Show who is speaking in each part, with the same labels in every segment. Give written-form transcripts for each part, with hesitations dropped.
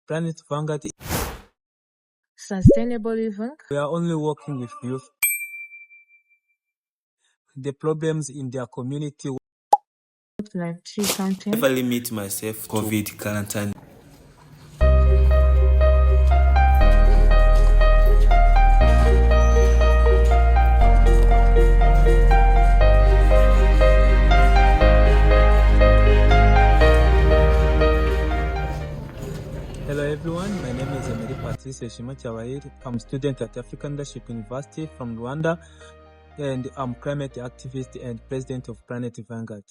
Speaker 1: Planet Vanguard,
Speaker 2: Sustainable living.
Speaker 1: we are only working with youth. The problems in their community.
Speaker 2: Like tree planting.
Speaker 3: Never limit myself to COVID quarantine.
Speaker 1: Hello everyone, my name is Emery Chawahiri. I'm a student at African Leadership University from Rwanda, and I'm climate activist and president of Planet Vanguard.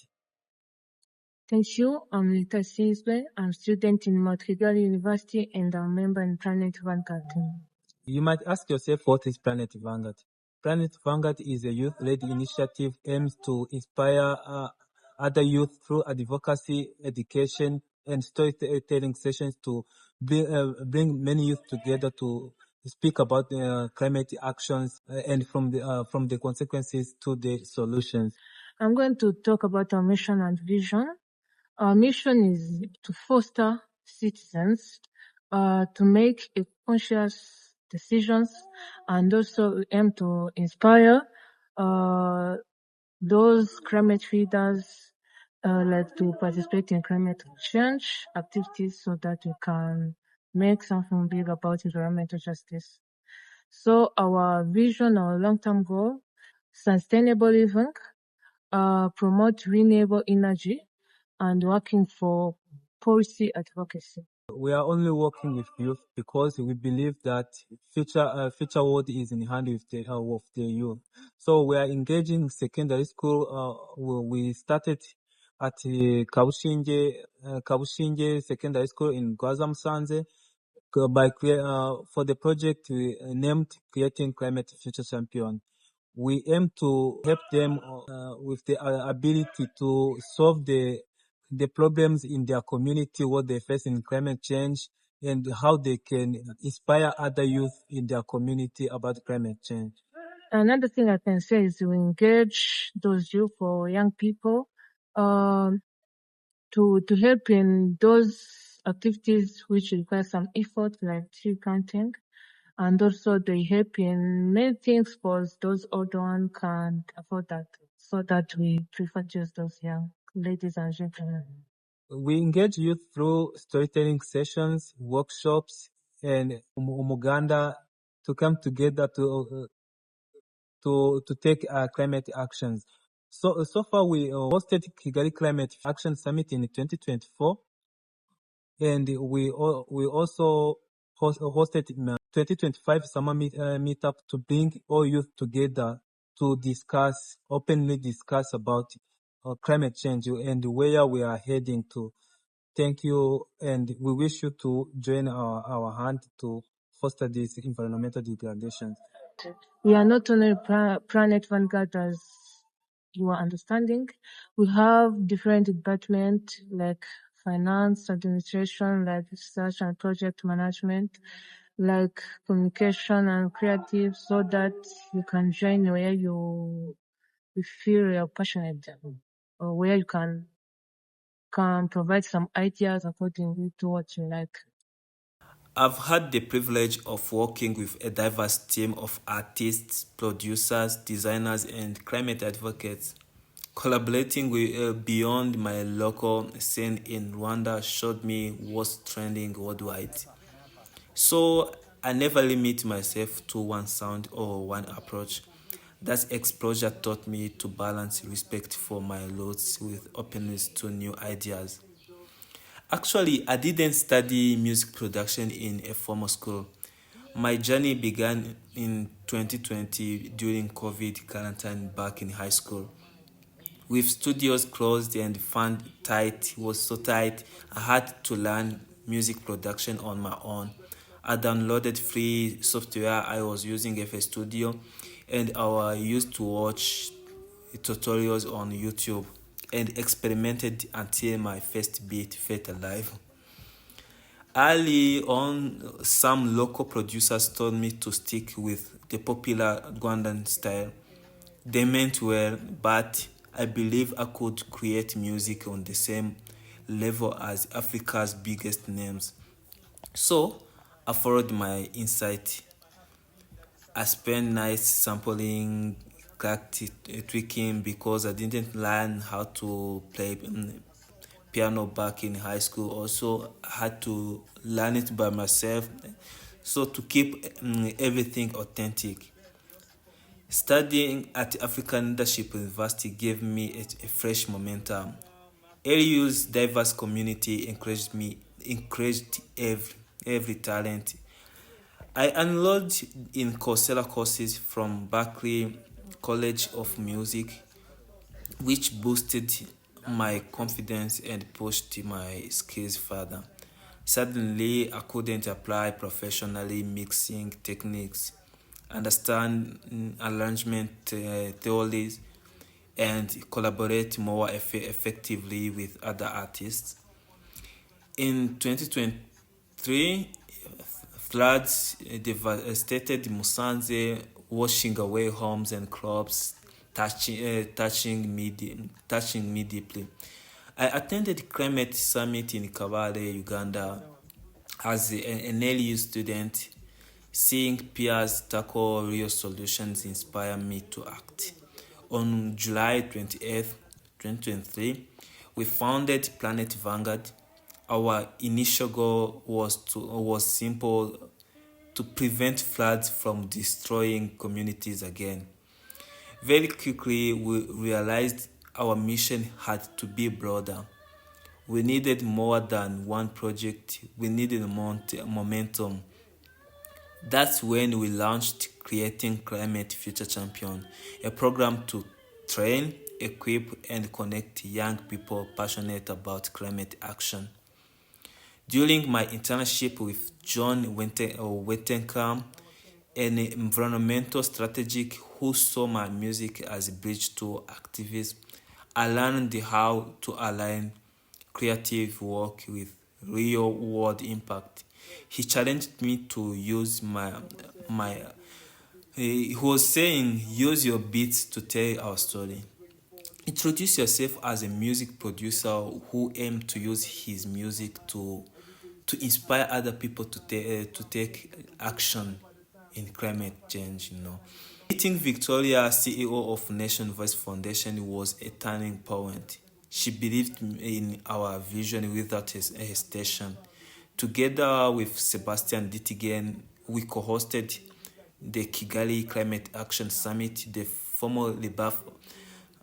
Speaker 2: Thank you. I'm Lita Sizwe. I'm a student in Montreal University and I'm a member in Planet Vanguard.
Speaker 1: You might ask yourself, what is Planet Vanguard? Planet Vanguard is a youth-led initiative aimed to inspire other youth through advocacy, education, and storytelling sessions to bring many youth together to speak about climate actions and from the consequences to the solutions.
Speaker 2: I'm going to talk about our mission and vision. Our mission is to foster citizens to make conscious decisions, and also aim to inspire those climate leaders like to participate in climate change activities so that we can make something big about environmental justice. So our vision, our long-term goal, sustainable living, promote renewable energy, and working for policy advocacy.
Speaker 1: We are only working with youth because we believe that future world is in hand with the youth. So we are engaging secondary school. We started at Kabushinge Secondary School in Gwaza Musanze for the project we named Creating Climate Future Champion. We aim to help them with the ability to solve the problems in their community, what they face in climate change, and how they can inspire other youth in their community about climate change.
Speaker 2: Another thing I can say is to engage those youth or young people to help in those activities which require some effort, like tree planting, and also they help in many things for those older ones can't afford that. So that we prefer just those young ladies and gentlemen.
Speaker 1: We engage youth through storytelling sessions, workshops, and umuganda to come together to take climate actions. So far we hosted Kigali Climate Action Summit in 2024, and we also hosted 2025 summer meetup to bring all youth together to openly discuss about climate change and where we are heading to. Thank you, and we wish you to join our hand to foster this environmental degradation.
Speaker 2: We are not only Planet Vanguard as you are understanding. We have different departments like finance, administration, like research and project management, like communication and creative, so that you can join where you feel you're passionate or where you can provide some ideas according to what you like.
Speaker 3: I've had the privilege of working with a diverse team of artists, producers, designers, and climate advocates. Collaborating with beyond my local scene in Rwanda showed me what's trending worldwide. So I never limit myself to one sound or one approach. That exposure taught me to balance respect for my roots with openness to new ideas. Actually, I didn't study music production in a formal school. My journey began in 2020 during COVID quarantine back in high school. With studios closed and fund tight was so tight, I had to learn music production on my own. I downloaded free software. I was using FL Studio, and I used to watch tutorials on YouTube and experimented until my first beat felt alive. Early on, some local producers told me to stick with the popular Rwandan style. They meant well, but I believe I could create music on the same level as Africa's biggest names. So I followed my insight. I spent nights sampling, tweaking because I didn't learn how to play piano back in high school. Also, I had to learn it by myself. So to keep everything authentic. Studying at African Leadership University gave me a fresh momentum. AU's diverse community encouraged every talent. I enrolled in Coursera courses from Berklee College of Music, which boosted my confidence and pushed my skills further. Suddenly, I couldn't apply professionally mixing techniques, understand arrangement theories, and collaborate more effectively with other artists. In 2023, floods devastated Musanze, washing away homes and crops, touching me deeply. I attended Climate Summit in Kabale, Uganda, as an LU student. Seeing peers tackle real solutions inspired me to act. On July 28th, 2023, we founded Planet Vanguard. Our initial goal was simple: to prevent floods from destroying communities again. Very quickly, we realized our mission had to be broader. We needed more than one project, we needed momentum. That's when we launched Creating Climate Future Champion, a program to train, equip, and connect young people passionate about climate action. During my internship with John Wettenkamp, an environmental strategist who saw my music as a bridge to activism, I learned how to align creative work with real world impact. He challenged me to use my he was saying, use your beats to tell our story. Introduce yourself as a music producer who aims to use his music to inspire other people to take action in climate change. Meeting Victoria, CEO of Nation Voice Foundation, was a turning point. She believed in our vision without hesitation. Together with Sebastian Dittigen, we co-hosted the Kigali Climate Action Summit, the formal rebirth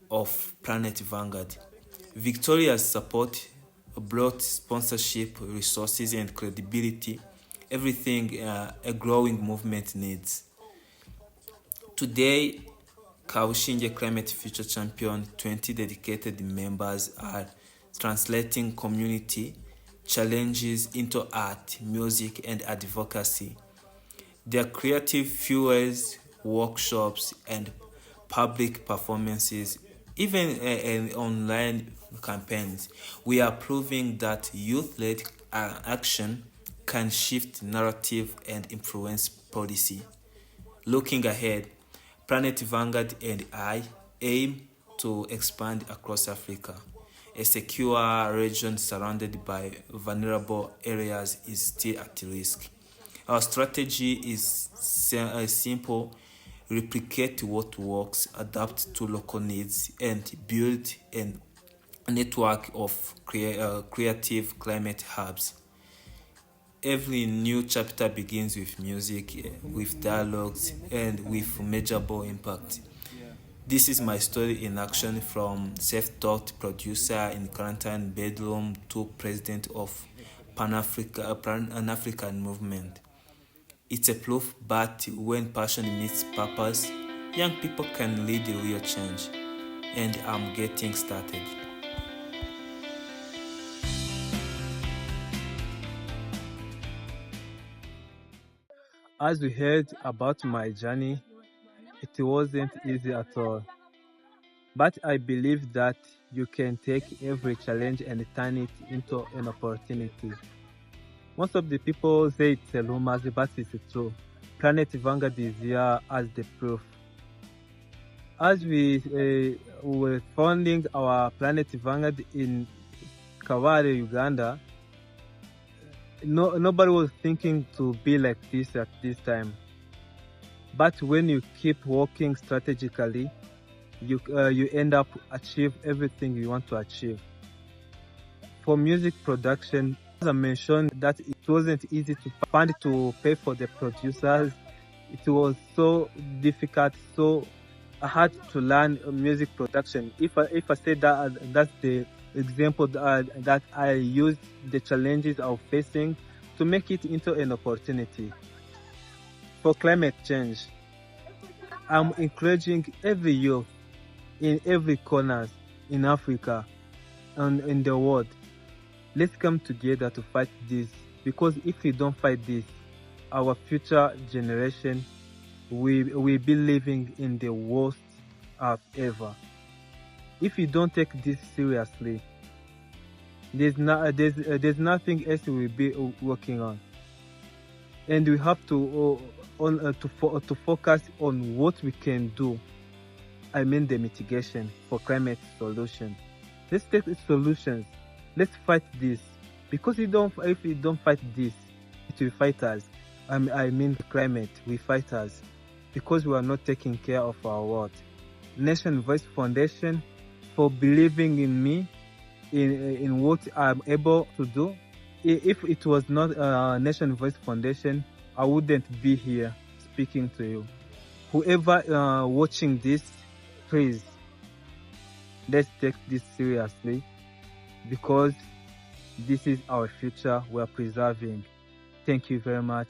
Speaker 3: of Planet Vanguard. Victoria's support brought sponsorship, resources, and credibility, everything a growing movement needs. Today, Kawushinje Climate Future Champion 20 dedicated members are translating community challenges into art, music, and advocacy. Their creative fuels, workshops, and public performances, even online campaigns, we are proving that youth-led action can shift narrative and influence policy. Looking ahead, Planet Vanguard and I aim to expand across Africa. A secure region surrounded by vulnerable areas is still at risk. Our strategy is simple: replicate what works, adapt to local needs, and build a network of creative climate hubs. Every new chapter begins with music, with dialogues, and with measurable impact. This is my story in action, from self-taught producer in quarantine bedroom to president of Pan-African movement. It's a proof that when passion meets purpose, young people can lead the real change. And I'm getting started.
Speaker 1: As we heard about my journey, it wasn't easy at all. But I believe that you can take every challenge and turn it into an opportunity. Most of the people say it's a rumor, but it's true. Planet Vanguard is here as the proof. As we were founding our Planet Vanguard in Kabale, Uganda, nobody was thinking to be like this at this time. But when you keep working strategically, you end up achieve everything you want to achieve. For music production, as I mentioned, that it wasn't easy to find to pay for the producers. It was so difficult, so hard to learn music production. If I say that, that's the example that I used the challenges I was facing to make it into an opportunity. For climate change, I'm encouraging every youth in every corner in Africa and in the world. Let's come together to fight this, because if we don't fight this, our future generation will be living in the worst of ever. If you don't take this seriously, there's nothing else we will be working on, and we have to focus on what we can do. I mean the mitigation for climate solution. Let's take the solutions. Let's fight this, because if we don't fight this, it will fight us. I mean climate will fight us, because we are not taking care of our world. Nation Voice Foundation for believing in me, in what I'm able to do. If it was not Nation Voice Foundation, I wouldn't be here speaking to you. Whoever watching this, please, let's take this seriously, because this is our future we are preserving. Thank you very much.